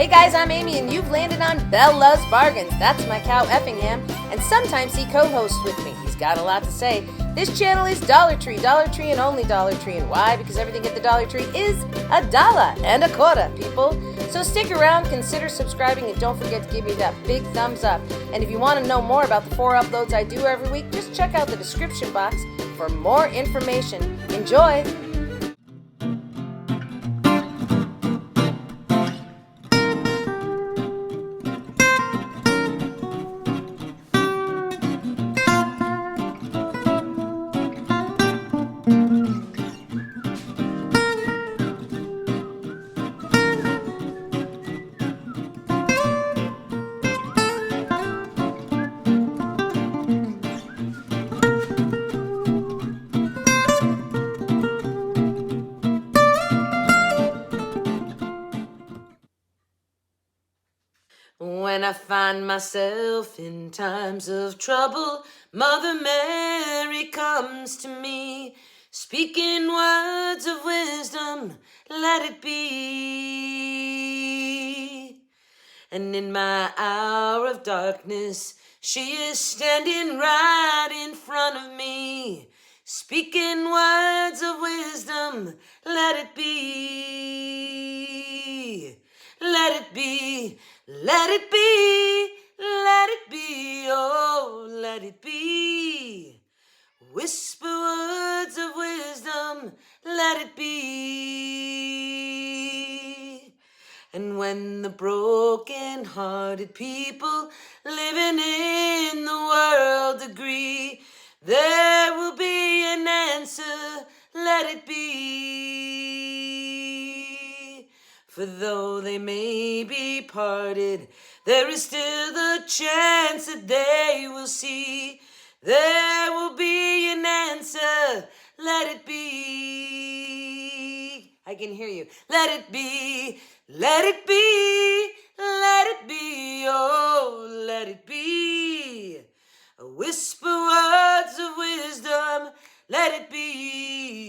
Hey guys, I'm Amy and you've landed on Belle Loves Bargains. That's my cow Effingham, and sometimes he co-hosts with me. He's got a lot to say. This channel is Dollar Tree and only Dollar Tree. And why? Because everything at the Dollar Tree is $1.25, people. So stick around, consider subscribing, and don't forget to give me that big thumbs up. And if you want to know more about the 4 uploads I do every week, just check out the description box for more information. Enjoy! When I find myself in times of trouble, Mother Mary comes to me, speaking words of wisdom, let it be. And in my hour of darkness, she is standing right in front of me, speaking words of wisdom, let it be. Let it be, let it be, let it be, oh, let it be. Whisper words of wisdom, let it be. And when the broken-hearted people living in the world agree, there will be an answer, let it be. For though they may be parted, there is still the chance that they will see. There will be an answer, let it be. I can hear you. Let it be, let it be, let it be, oh, let it be. Whisper words of wisdom, let it be,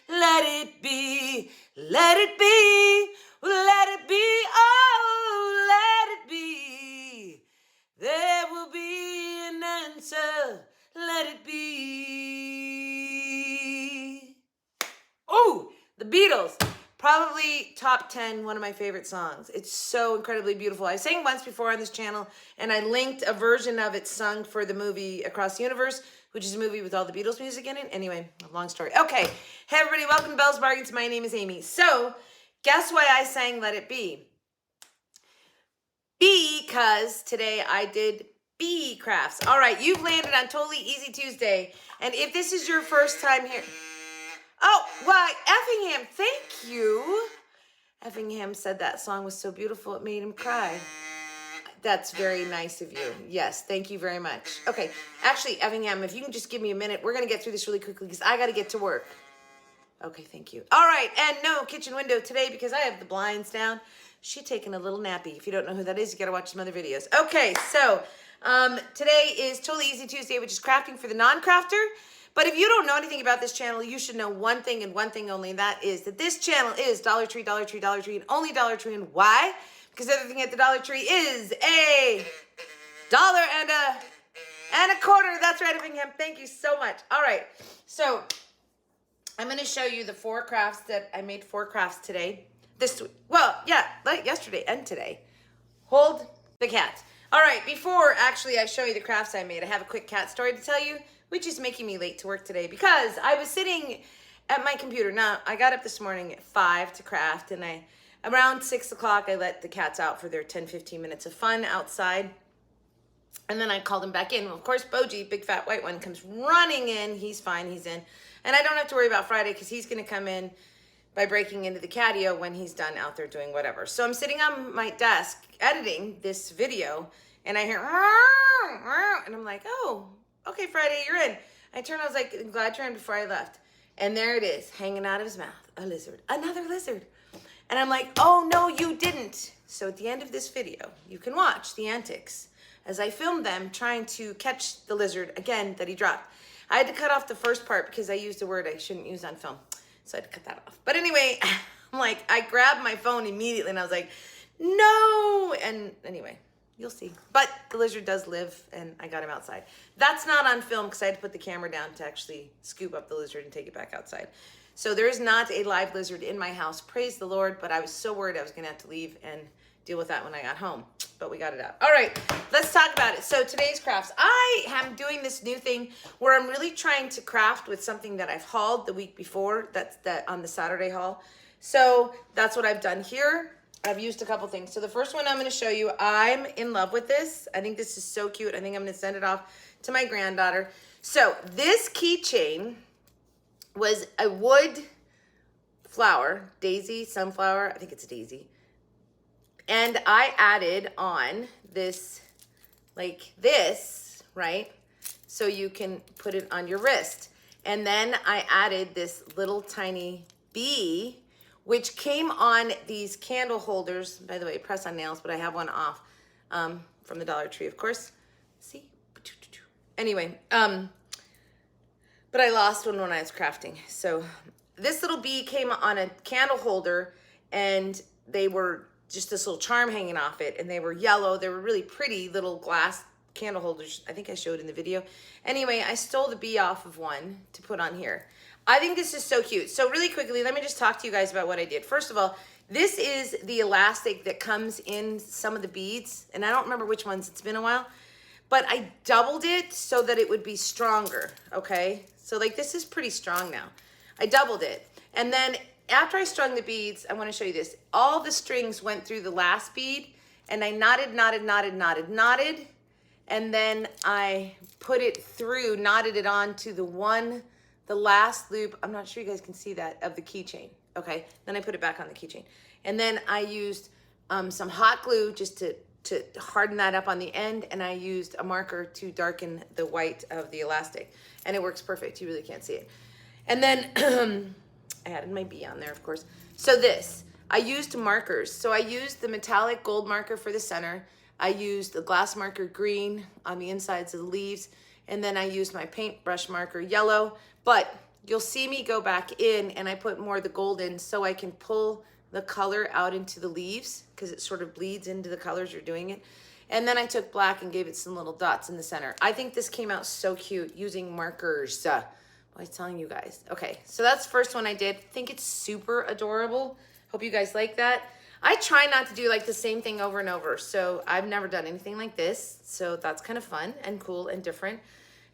let it be. Let it be, let it be, oh, let it be. There will be an answer, let it be. Oh, the Beatles. Probably top 10, one of my favorite songs. It's so incredibly beautiful. I sang once before on this channel, and I linked a version of it sung for the movie Across the Universe, which is a movie with all the Beatles music in it. Anyway, long story. Okay, hey everybody, welcome to Belle's Bargains. My name is Amy. So, guess why I sang Let It Be? Because today I did bee crafts. All right, you've landed on Totally Easy Tuesday, and if this is your first time here... Oh, why, Effingham, thank you. Effingham said that song was so beautiful it made him cry. That's very nice of you. Yes, thank you very much. Okay, actually, Effingham, if you can just give me a minute, we're going to get through this really quickly because I got to get to work. Okay, thank you. All right, and no kitchen window today because I have the blinds down. She's taking a little nappy. If you don't know who that is, you got to watch some other videos. Okay, so today is Totally Easy Tuesday, which is crafting for the non-crafter. But if you don't know anything about this channel, you should know one thing and one thing only, and that is that this channel is Dollar Tree, Dollar Tree, Dollar Tree, and only Dollar Tree. And why? Because everything at the Dollar Tree is $1 and a quarter. That's right, Effingham. Thank you so much. All right, so I'm going to show you the 4 crafts that I made. 4 crafts today. Well, yeah, like yesterday and today. Hold the cat. All right, before actually I show you the crafts I made, I have a quick cat story to tell you, which is making me late to work today because I was sitting at my computer. Now, I got up this morning at 5 to craft, and around 6 o'clock, I let the cats out for their 10-15 minutes of fun outside. And then I called them back in. Well, of course, Boji, big fat white one, comes running in. He's fine, he's in. And I don't have to worry about Friday because he's going to come in by breaking into the catio when he's done out there doing whatever. So I'm sitting on my desk editing this video, and I hear, and I'm like, oh, okay, Friday, you're in. I turned, I was like, I'm glad you're in before I left. And there it is, hanging out of his mouth, a lizard, another lizard. And I'm like, oh, no, you didn't. So at the end of this video, you can watch the antics as I filmed them trying to catch the lizard again that he dropped. I had to cut off the first part because I used a word I shouldn't use on film. So I had to cut that off. But anyway, I'm like, I grabbed my phone immediately and I was like, no. And anyway, you'll see. But the lizard does live and I got him outside. That's not on film because I had to put the camera down to actually scoop up the lizard and take it back outside. So there is not a live lizard in my house, praise the Lord, but I was so worried I was gonna have to leave and deal with that when I got home, but we got it out. All right, let's talk about it. So today's crafts, I am doing this new thing where I'm really trying to craft with something that I've hauled the week before, that's on the Saturday haul. So that's what I've done here. I've used a couple things. So the first one I'm gonna show you, I'm in love with this. I think this is so cute. I think I'm gonna send it off to my granddaughter. So this keychain was a wood flower, daisy, sunflower, I think it's a daisy. And I added on this, like this, right? So you can put it on your wrist. And then I added this little tiny bee, which came on these candle holders. By the way, press on nails, but I have one off from the Dollar Tree, of course. See? Anyway, but I lost one when I was crafting. So this little bee came on a candle holder and they were just this little charm hanging off it, and they were yellow. They were really pretty little glass candle holders. I think I showed in the video. Anyway, I stole the bee off of one to put on here. I think this is so cute. So really quickly, let me just talk to you guys about what I did. First of all, this is the elastic that comes in some of the beads, and I don't remember which ones, it's been a while, but I doubled it so that it would be stronger, okay? So like this is pretty strong now. I doubled it, and then after I strung the beads, I want to show you this. All the strings went through the last bead, and I knotted, and then I put it through, knotted it onto the last loop. I'm not sure you guys can see that, of the keychain. Okay, then I put it back on the keychain. And then I used some hot glue just to harden that up on the end, and I used a marker to darken the white of the elastic. And it works perfect, you really can't see it. And then I added my bee on there, of course. So this, I used markers. So I used the metallic gold marker for the center. I used the glass marker green on the insides of the leaves. And then I used my paintbrush marker yellow. But you'll see me go back in and I put more of the gold in so I can pull the color out into the leaves because it sort of bleeds into the colors you're doing it. And then I took black and gave it some little dots in the center. I think this came out so cute using markers. I was telling you guys. Okay, so that's the first one I did. I think it's super adorable. Hope you guys like that. I try not to do like the same thing over and over. So I've never done anything like this. So that's kind of fun and cool and different.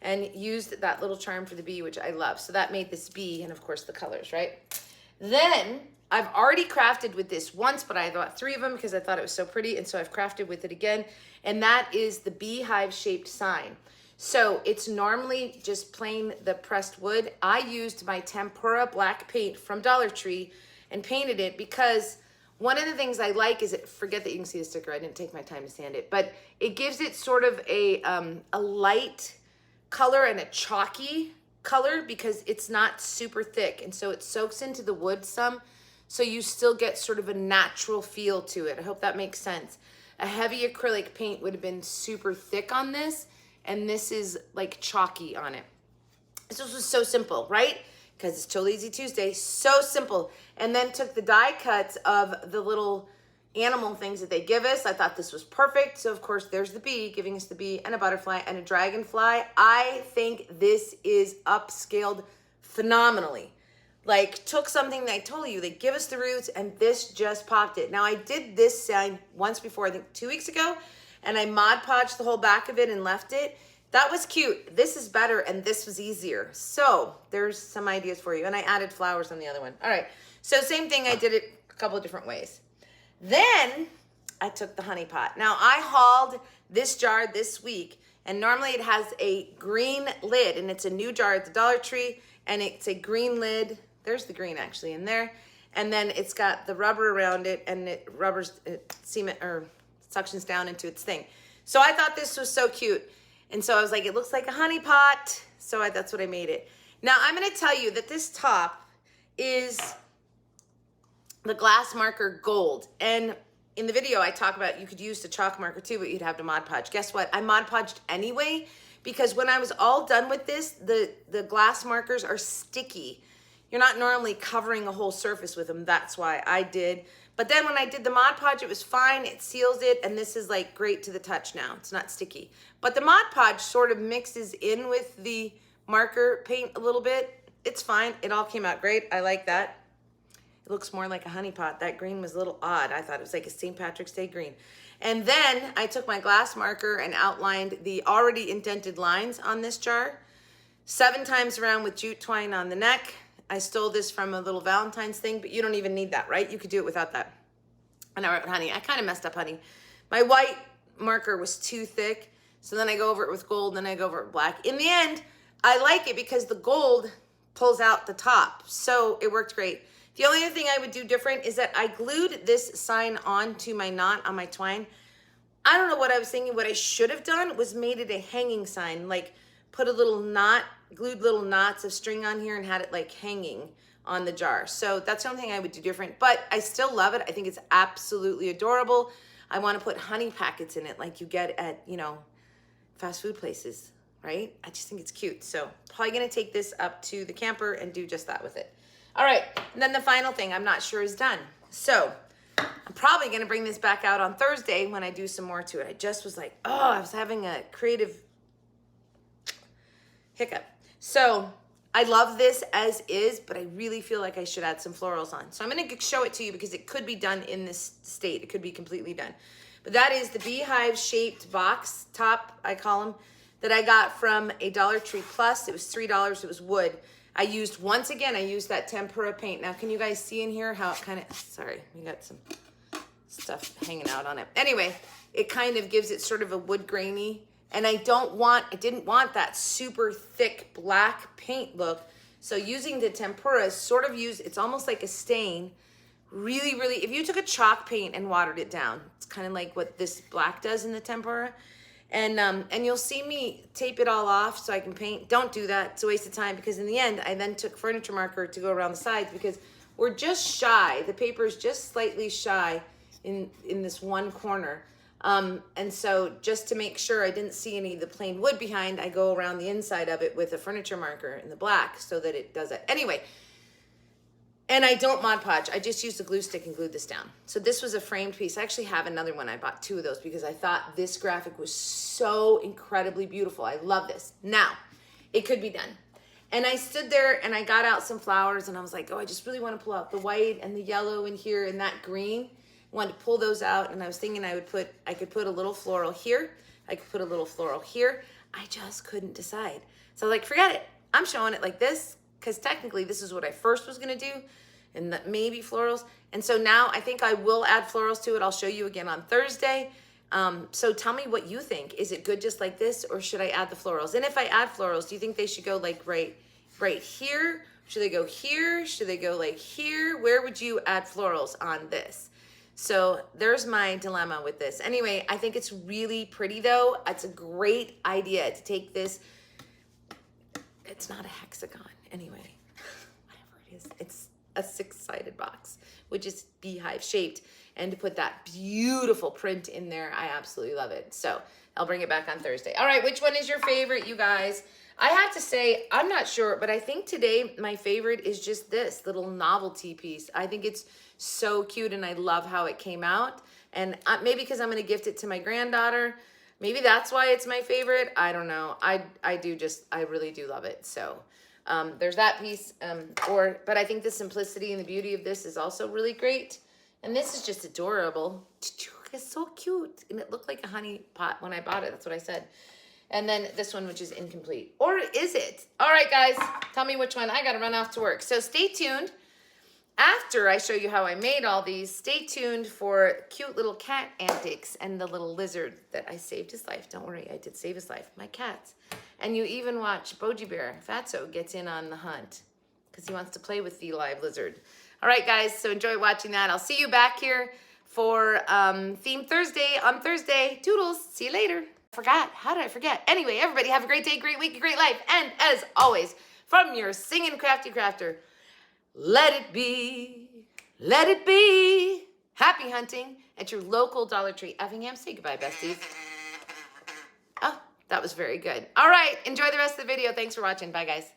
And used that little charm for the bee, which I love. So that made this bee, and of course the colors, right? Then I've already crafted with this once, but I bought 3 of them because I thought it was so pretty. And so I've crafted with it again. And that is the beehive shaped sign. So it's normally just plain the pressed wood. I used my tempera black paint from Dollar Tree and painted it because one of the things I like is it, forget that you can see the sticker, I didn't take my time to sand it, but it gives it sort of a light color and a chalky color because it's not super thick. And so it soaks into the wood some, so you still get sort of a natural feel to it. I hope that makes sense. A heavy acrylic paint would have been super thick on this, and this is like chalky on it. This was so simple, right? Because it's Totally Easy Tuesday, so simple. And then took the die cuts of the little animal things that they give us. I thought this was perfect. So of course there's the bee, giving us the bee and a butterfly and a dragonfly. I think this is upscaled phenomenally. Like took something that I told you, they give us the roots and this just popped it. Now I did this sign once before, I think 2 weeks ago, and I Mod Podged the whole back of it and left it. That was cute. This is better and this was easier. So there's some ideas for you. And I added flowers on the other one. All right, so same thing, I did it a couple of different ways. Then I took the honey pot. Now I hauled this jar this week, and normally it has a green lid, and it's a new jar at the Dollar Tree, and it's a green lid. There's the green actually in there. And then it's got the rubber around it, and it cement or suctions down into its thing. So I thought this was so cute. And so I was like, it looks like a honey pot. So that's what I made it. Now I'm gonna tell you that this top is the glass marker gold. And in the video I talk about you could use the chalk marker too, but you'd have to Mod Podge. Guess what? I Mod Podged anyway, because when I was all done with this, the glass markers are sticky. you're not normally covering a whole surface with them. That's why I did. But then when I did the Mod Podge, it was fine. It seals it, and this is like great to the touch now. It's not sticky. But the Mod Podge sort of mixes in with the marker paint a little bit. It's fine. It all came out great. I like that. It looks more like a honey pot. That green was a little odd. I thought it was like a St. Patrick's Day green. And then I took my glass marker and outlined the already indented lines on this jar 7 times around with jute twine on the neck. I stole this from a little Valentine's thing, but you don't even need that, right? You could do it without that. And I wrote honey. I kind of messed up honey. My white marker was too thick, so then I go over it with gold, then I go over it with black. In the end, I like it because the gold pulls out the top, so it worked great. The only other thing I would do different is that I glued this sign onto my knot on my twine. I don't know what I was thinking. What I should have done was made it a hanging sign, like put a little knot, glued little knots of string on here and had it like hanging on the jar. So that's the only thing I would do different, but I still love it. I think it's absolutely adorable. I want to put honey packets in it like you get at, you know, fast food places, right? I just think it's cute. So probably going to take this up to the camper and do just that with it. All right, and then the final thing I'm not sure is done. So I'm probably going to bring this back out on Thursday when I do some more to it. I just was like, oh, I was having a creative hiccup. So I love this as is, but I really feel like I should add some florals on. So I'm going to show it to you because it could be done in this state. It could be completely done. But that is the Beehive shaped box top, I call them, that I got from a Dollar Tree Plus. It was $3. It was wood. I used, once again, I used that tempera paint. Now, can you guys see in here how it kind of, sorry, we got some stuff hanging out on it. Anyway, it kind of gives it sort of a wood grainy, and I didn't want that super thick black paint look. So using the tempera sort of it's almost like a stain. Really, really, if you took a chalk paint and watered it down, it's kind of like what this black does in the tempera. And you'll see me tape it all off so I can paint. Don't do that. It's a waste of time because in the end, I then took furniture marker to go around the sides because we're just shy. The paper is just slightly shy in this one corner. And so just to make sure I didn't see any of the plain wood behind, I go around the inside of it with a furniture marker in the black so that it does it. Anyway, and I don't Mod Podge. I just used a glue stick and glued this down. So this was a framed piece. I actually have another one. I bought 2 of those because I thought this graphic was so incredibly beautiful. I love this. Now, it could be done. And I stood there and I got out some flowers and I was like, oh, I just really want to pull out the white and the yellow in here and that green. I wanted to pull those out, and I was thinking I could put a little floral here. I could put a little floral here. I just couldn't decide. So I was like, forget it. I'm showing it like this because technically this is what I first was going to do, and maybe florals. And so now I think I will add florals to it. I'll show you again on Thursday. So tell me what you think. Is it good just like this, or should I add the florals? And if I add florals, do you think they should go like right here? Should they go here? Should they go like here? Where would you add florals on this? So there's my dilemma with this. Anyway, I think it's really pretty though. It's a great idea to take this. It's not a hexagon anyway, whatever it is. It's a 6-sided box, which is beehive shaped. And to put that beautiful print in there, I absolutely love it. So I'll bring it back on Thursday. All right, which one is your favorite, you guys? I have to say, I'm not sure, but I think today my favorite is just this little novelty piece. I think it's so cute and I love how it came out. And maybe because I'm going to gift it to my granddaughter. Maybe that's why it's my favorite. I don't know. I really do love it. So there's that piece. But I think the simplicity and the beauty of this is also really great. And this is just adorable. It's so cute. And it looked like a honey pot when I bought it. That's what I said. And then this one, which is incomplete. Or is it? All right, guys. Tell me which one. I got to run off to work. So stay tuned. After I show you how I made all these, stay tuned for cute little cat antics and the little lizard that I saved his life. Don't worry, I did save his life. My cats. And you even watch Boji Bear. Fatso gets in on the hunt because he wants to play with the live lizard. All right, guys. So enjoy watching that. I'll see you back here for Theme Thursday on Thursday. Toodles. See you later. Forgot. How did I forget? Anyway, everybody have a great day, great week, a great life. And as always, from your singing crafty crafter, let it be, let it be. Happy hunting at your local Dollar Tree. Effingham, say goodbye, besties. Oh, that was very good. All right, enjoy the rest of the video. Thanks for watching. Bye, guys.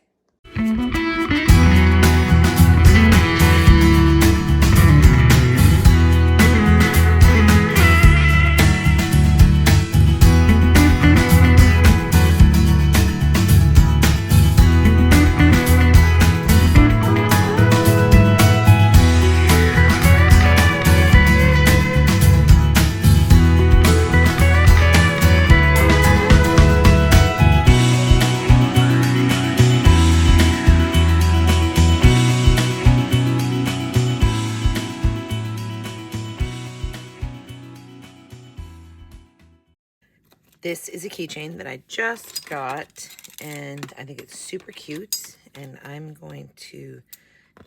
This is a keychain that I just got, and I think it's super cute, and I'm going to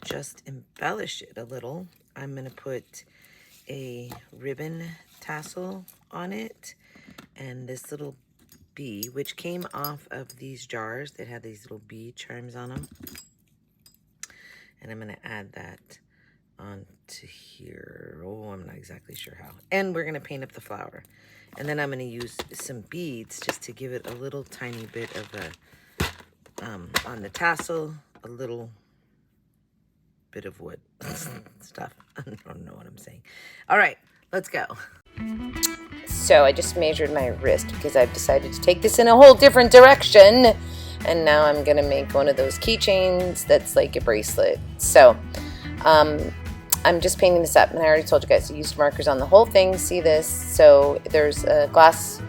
just embellish it a little. I'm going to put a ribbon tassel on it, and this little bee, which came off of these jars that had these little bee charms on them. And I'm going to add that onto here. Oh, I'm not exactly sure how. And we're going to paint up the flower. And then I'm going to use some beads just to give it a little tiny bit of a, on the tassel, a little bit of wood stuff. I don't know what I'm saying. All right, let's go. So I just measured my wrist because I've decided to take this in a whole different direction. And now I'm going to make one of those keychains that's like a bracelet. So I'm just painting this up. And I already told you guys I used markers on the whole thing. See this? So there's a glass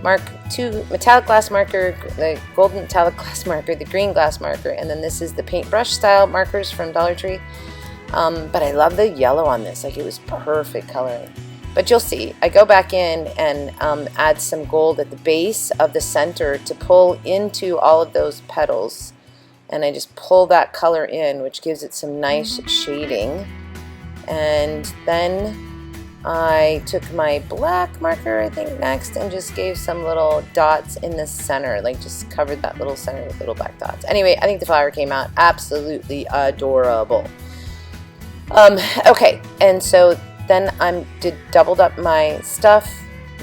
mark, 2 metallic glass marker, the golden metallic glass marker, the green glass marker. And then this is the paintbrush style markers from Dollar Tree. But I love the yellow on this. Like, it was perfect coloring. But you'll see, I go back in and add some gold at the base of the center to pull into all of those petals. And I just pull that color in, which gives it some nice shading. And then I took my black marker, I think, next, and just gave some little dots in the center, like just covered that little center with little black dots. Anyway, I think the flower came out absolutely adorable. Okay, and so then I doubled up my stuff,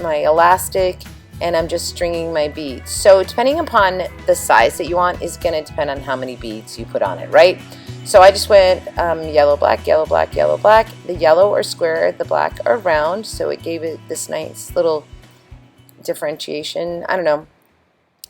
my elastic, and I'm just stringing my beads. So depending upon the size that you want is going to depend on how many beads you put on it, right? So I just went yellow, black, yellow, black, yellow, black. The yellow are square, the black are round, so it gave it this nice little differentiation. I don't know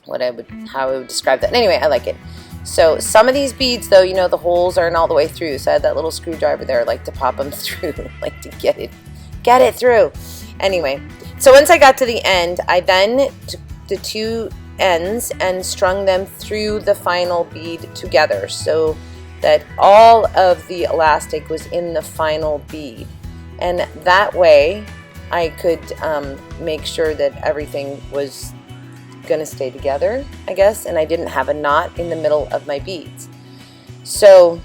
how I would describe that. Anyway, I like it. So some of these beads, though, you know, the holes aren't all the way through. So I had that little screwdriver there, like to pop them through, like to get it through. Anyway, so once I got to the end, I then took the 2 ends and strung them through the final bead together so that all of the elastic was in the final bead. And that way I could make sure that everything was going to stay together, I guess, and I didn't have a knot in the middle of my beads. So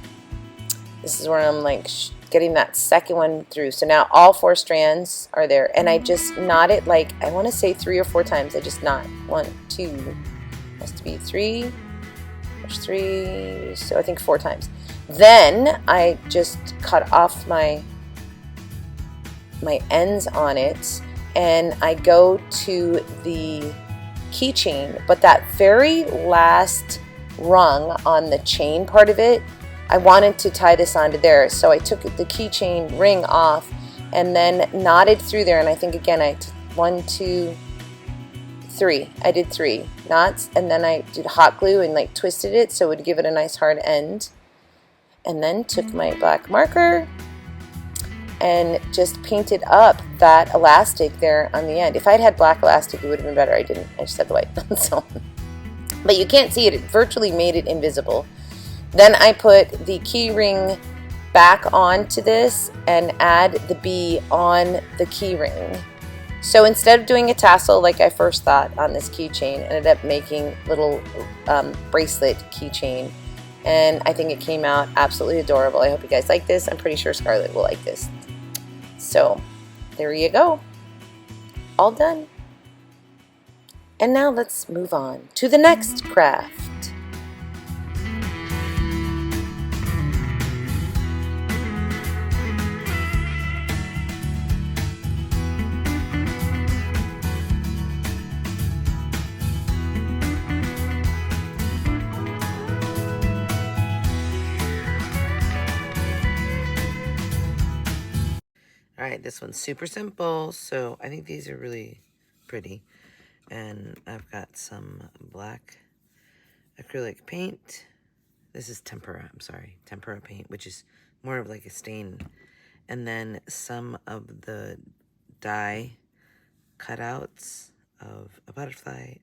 this is where I'm like getting that second one through. So now all 4 strands are there, and I just knot it like, I want to say 3 or 4 times. I just knot 1, 2, has to be 3, there's 3, so I think 4 times. Then I just cut off my ends on it, and I go to the keychain, but that very last rung on the chain part of it, I wanted to tie this onto there, so I took the keychain ring off and then knotted through there, and I think again I did 1, 2, 3. I did 3 knots, and then I did hot glue and like twisted it so it would give it a nice hard end, and then took my black marker and just painted up that elastic there on the end. If I'd had black elastic, it would have been better. I didn't. I just had the white. So, but you can't see it. It virtually made it invisible. Then I put the key ring back onto this and add the bee on the key ring. So instead of doing a tassel like I first thought on this keychain, I ended up making little bracelet keychain. And I think it came out absolutely adorable. I hope you guys like this. I'm pretty sure Scarlett will like this. So there you go. All done. And now let's move on to the next craft. All right, this one's super simple, so I think these are really pretty. And I've got some black acrylic paint. This is tempera, tempera paint, which is more of like a stain. And then some of the die cutouts of a butterfly,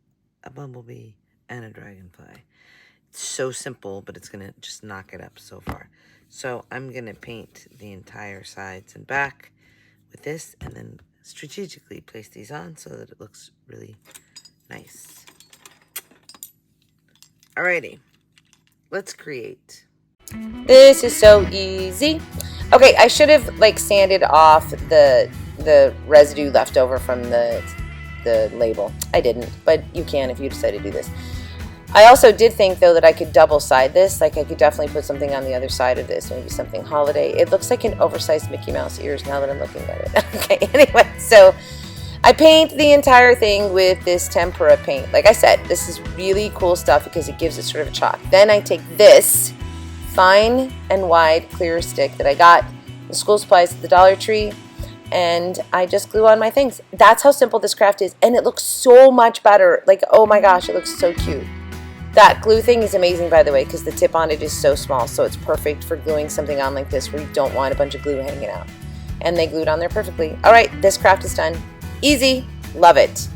a bumblebee, and a dragonfly. It's so simple, but it's gonna just knock it up so far. So I'm gonna paint the entire sides and back with this, and then strategically place these on so that it looks really Nice. Alrighty, let's create. This is so easy. Okay, I should have like sanded off the residue left over from the label. I didn't, but you can if you decide to do this. I also did think though that I could double side this. Like I could definitely put something on the other side of this, maybe something holiday. It looks like an oversized Mickey Mouse ears now that I'm looking at it. Okay, anyway, so I paint the entire thing with this tempera paint. Like I said, this is really cool stuff because it gives it sort of a chalk. Then I take this fine and wide clear stick that I got in school supplies at the Dollar Tree, and I just glue on my things. That's how simple this craft is, and it looks so much better. Like, oh my gosh, it looks so cute. That glue thing is amazing, by the way, because the tip on it is so small, so it's perfect for gluing something on like this where you don't want a bunch of glue hanging out. And they glued on there perfectly. All right, this craft is done. Easy, love it.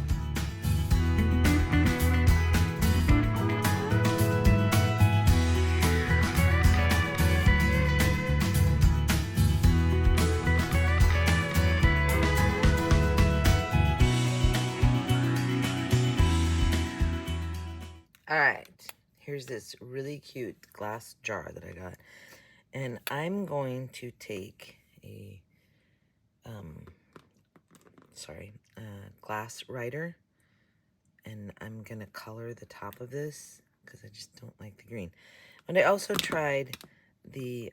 All right, here's this really cute glass jar that I got, and I'm going to take a glass writer, and I'm gonna color the top of this because I just don't like the green. And I also tried the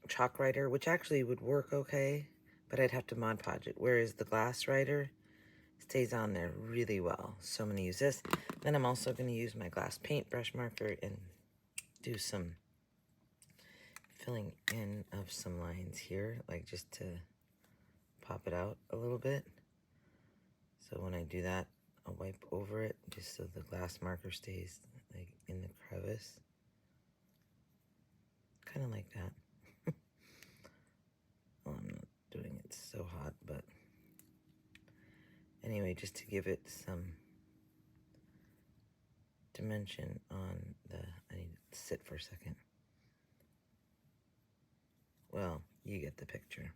chalk writer, which actually would work okay, but I'd have to Mod Podge it, whereas the glass writer stays on there really well. So I'm going to use this. Then I'm also going to use my glass paintbrush marker and do some filling in of some lines here, like just to pop it out a little bit. So when I do that, I'll wipe over it just so the glass marker stays like in the crevice. Kind of like that. Well, I'm not doing it so hot, but anyway, just to give it some dimension on the, I need to sit for a second. Well, you get the picture.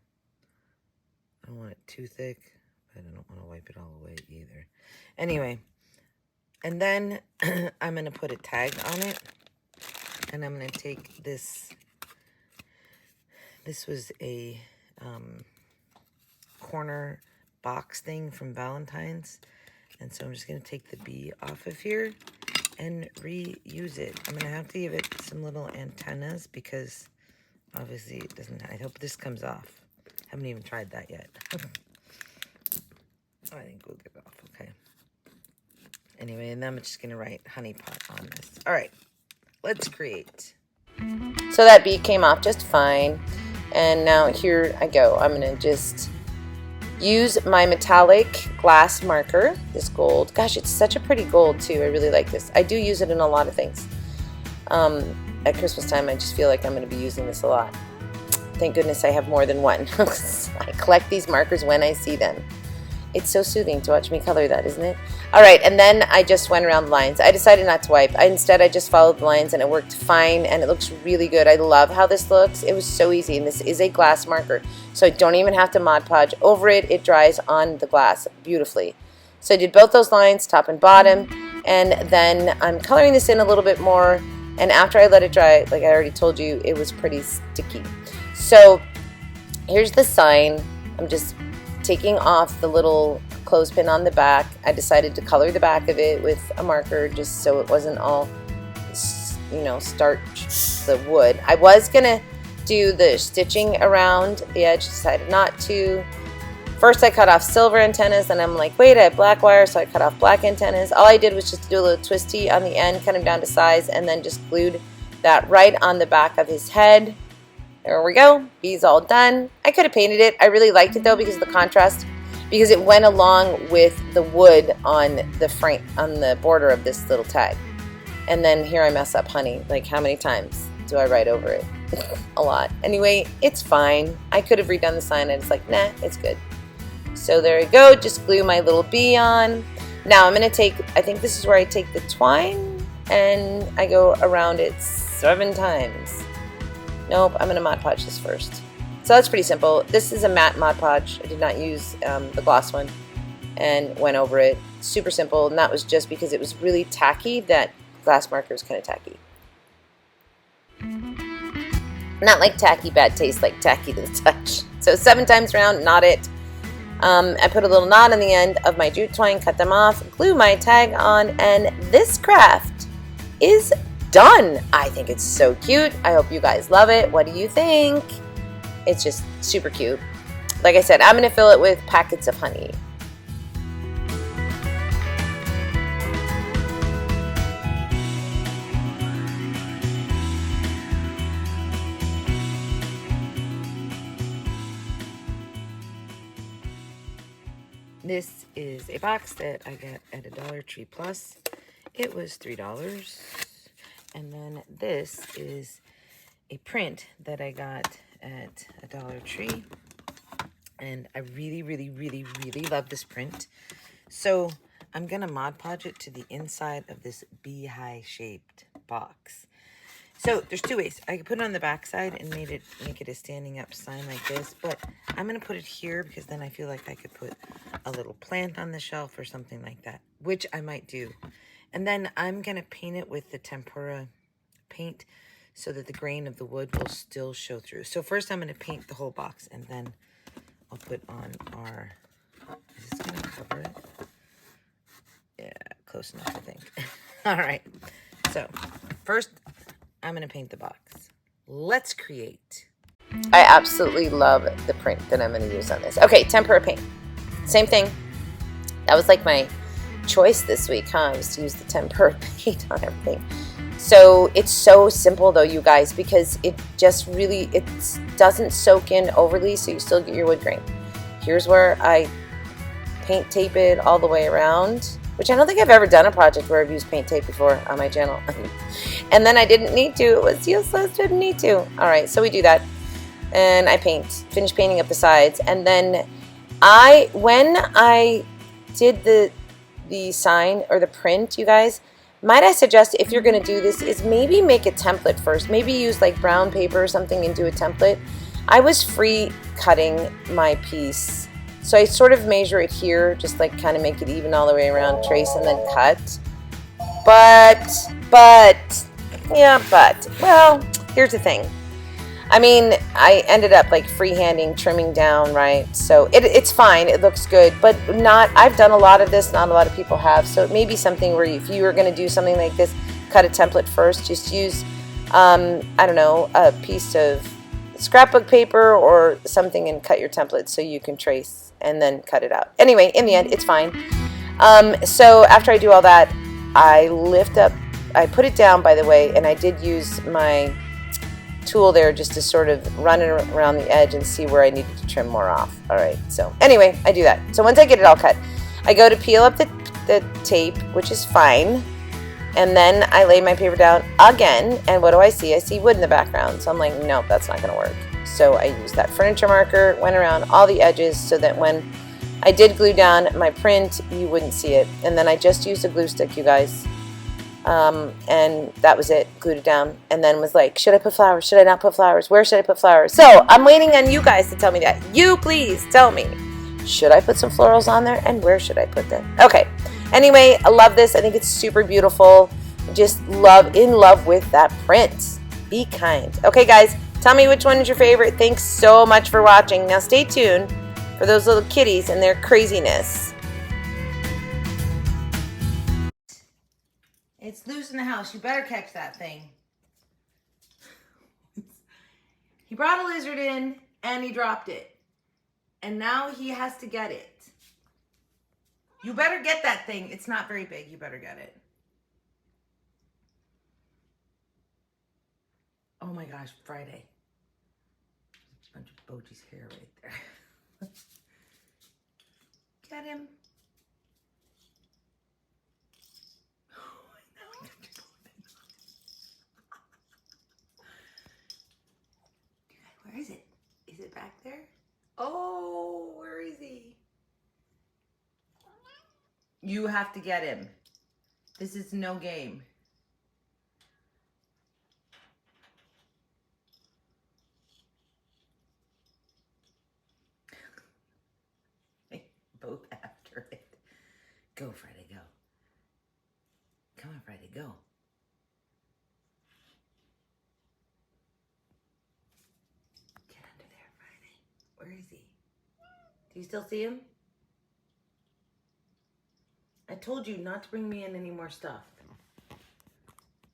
I don't want it too thick, but I don't want to wipe it all away either. Anyway, and then I'm going to put a tag on it, and I'm going to take this. This was a corner box thing from Valentine's, and so I'm just going to take the bee off of here and reuse it. I'm going to have to give it some little antennas because obviously it doesn't. I hope this comes off. Haven't even tried that yet. I think we'll get it off. Okay. Anyway, and then I'm just going to write honey pot on this. All right, let's create. So that bee came off just fine, and now here I go. I'm going to just use my metallic glass marker, this gold. Gosh, it's such a pretty gold too. I really like this. I do use it in a lot of things. At Christmas time, I just feel like I'm going to be using this a lot. Thank goodness I have more than one. I collect these markers when I see them. It's so soothing to watch me color that, isn't it? All right, and then I just went around the lines. I decided not to wipe. Instead, I just followed the lines, and it worked fine, and it looks really good. I love how this looks. It was so easy, and this is a glass marker, so I don't even have to Mod Podge over it. It dries on the glass beautifully. So I did both those lines, top and bottom, and then I'm coloring this in a little bit more, and after I let it dry, like I already told you, it was pretty sticky. So here's the sign. I'm just taking off the little clothespin on the back. I decided to color the back of it with a marker just so it wasn't all, you know, starch the wood. I was gonna do the stitching around the edge, decided not to. First I cut off silver antennas, and I'm like, wait, I have black wire, so I cut off black antennas. All I did was just do a little twisty on the end, cut him down to size, and then just glued that right on the back of his head. There we go. He's all done. I could have painted it. I really liked it though because of the contrast, because it went along with the wood on the frame, on the border of this little tag. And then here I mess up honey. Like, how many times do I write over it? A lot. Anyway, it's fine. I could have redone the sign, and it's like, nah, it's good. So there you go. Just glue my little bee on. Now I'm going to take, I think this is where I take the twine and I go around it 7 times. Nope, I'm going to Mod Podge this first. So that's pretty simple. This is a matte Mod Podge. I did not use the gloss one. and went over it. Super simple, and that was just because it was really tacky. That glass marker is kind of tacky. Not like tacky bad taste, like tacky to the touch. So 7 times round, knot it. I put a little knot in the end of my jute twine, cut them off, glue my tag on, and this craft is done. I think it's so cute. I hope you guys love it. What do you think? It's just super cute. Like I said, I'm going to fill it with packets of honey. This is a box that I got at a Dollar Tree Plus. It was $3. And then this is a print that I got at a Dollar Tree. And I really, really, really, really love this print. So I'm going to Mod Podge it to the inside of this beehive shaped box. So there's 2 ways. I could put it on the back side and make it a standing up sign like this, but I'm going to put it here because then I feel like I could put a little plant on the shelf or something like that, which I might do. And then I'm going to paint it with the tempera paint so that the grain of the wood will still show through. So first I'm going to paint the whole box, and then I'll put on our, is this going to cover it? Yeah, close enough, I think. All right. So first, I'm going to paint the box. Let's create. I absolutely love the print that I'm going to use on this. Okay, tempera paint. Same thing. That was like my choice this week, huh? Was to use the tempera paint on everything. So it's so simple though, you guys, because it just really, it doesn't soak in overly, so you still get your wood grain. Here's where I paint tape it all the way around, which I don't think I've ever done a project where I've used paint tape before on my channel. And then I didn't need to. It was useless, didn't need to. All right, so we do that. And I finish painting up the sides. And then when I did the sign or the print, you guys, might I suggest, if you're going to do this, is maybe make a template first. Maybe use like brown paper or something and do a template. I was free cutting my piece. So I sort of measure it here, just like kind of make it even all the way around, trace, and then cut. Well, here's the thing. I mean, I ended up like freehanding, trimming down, right? So it's fine, it looks good, but I've done a lot of this, not a lot of people have. So it may be something where if you were going to do something like this, cut a template first. Just use, I don't know, a piece of scrapbook paper or something and cut your template so you can trace and then cut it out. Anyway, in the end, it's fine. So after I do all that, I put it down, by the way, and I did use my tool there just to sort of run it around the edge and see where I needed to trim more off. All right, so anyway, I do that. So once I get it all cut, I go to peel up the tape, which is fine, and then I lay my paper down again, and what do I see? I see wood in the background, so I'm like, nope, that's not going to work. So I used that furniture marker, went around all the edges so that when I did glue down my print, you wouldn't see it. And then I just used a glue stick, you guys. And that was it, glued it down, and then was like, should I put flowers? Should I not put flowers? Where should I put flowers? So I'm waiting on you guys to tell me that. You please tell me, should I put some florals on there, and where should I put them? Okay, anyway, I love this. I think it's super beautiful. Just in love with that print. Be kind. Okay, guys, tell me which one is your favorite. Thanks so much for watching. Now stay tuned for those little kitties and their craziness. It's loose in the house. You better catch that thing. He brought a lizard in and he dropped it. And now he has to get it. You better get that thing. It's not very big. You better get it. Oh my gosh, Friday. There's a bunch of Boji's hair right there. Get him. Where is it? Is it back there? Oh, where is he? You have to get him. This is no game. Both after it. Go, Friday, go. Come on, Friday, go. Get under there, Friday. Where is he? Do you still see him? I told you not to bring me in any more stuff.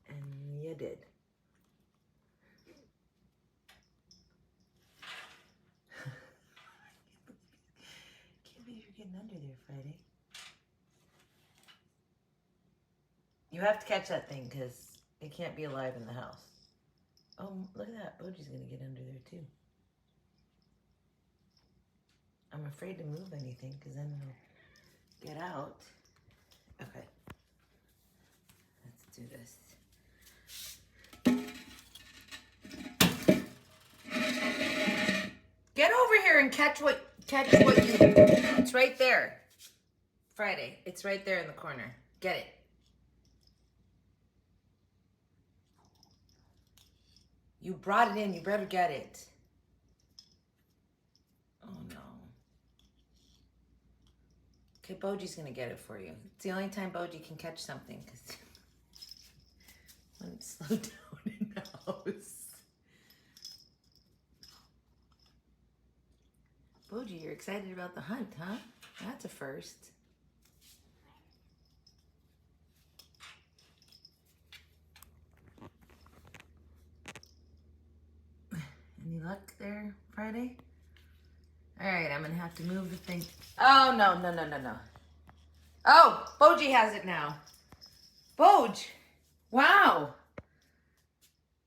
And you did. Can't believe you're getting under there, Friday. You have to catch that thing because it can't be alive in the house. Oh, look at that. Boji's going to get under there too. I'm afraid to move anything because then it'll get out. Okay. Let's do this. Get over here and catch what you... It's right there. Friday. It's right there in the corner. Get it. You brought it in. You better get it. Oh, no. Okay, Boji's going to get it for you. It's the only time Boji can catch something because when it's slow down in the house. Boji, you're excited about the hunt, huh? That's a first. Any luck there, Friday? All right, I'm gonna have to move the thing. Oh, no. Oh, Boji has it now. Boj. Wow.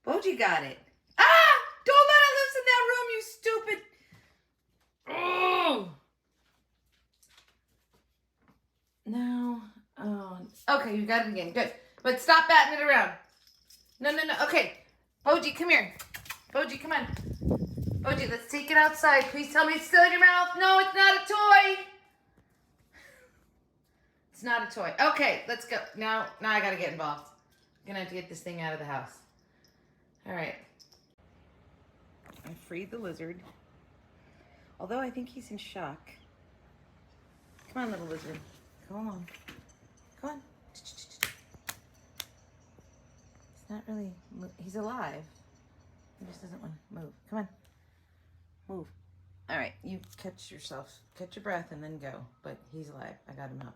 Boji got it. Ah! Don't let it loose in that room, you stupid. Oh. No. Oh. Okay, you got it again. Good. But stop batting it around. No. Okay. Boji, come here. Boji, come on. Boji, let's take it outside. Please tell me it's still in your mouth. No, it's not a toy. It's not a toy. Okay, let's go. Now I gotta get involved. I'm gonna have to get this thing out of the house. All right. I freed the lizard. Although I think he's in shock. Come on, little lizard. Come on. Come on. He's not really... He's alive. He just doesn't want to move. Come on. Move. All right, you catch yourself. Catch your breath and then go. But he's alive. I got him out.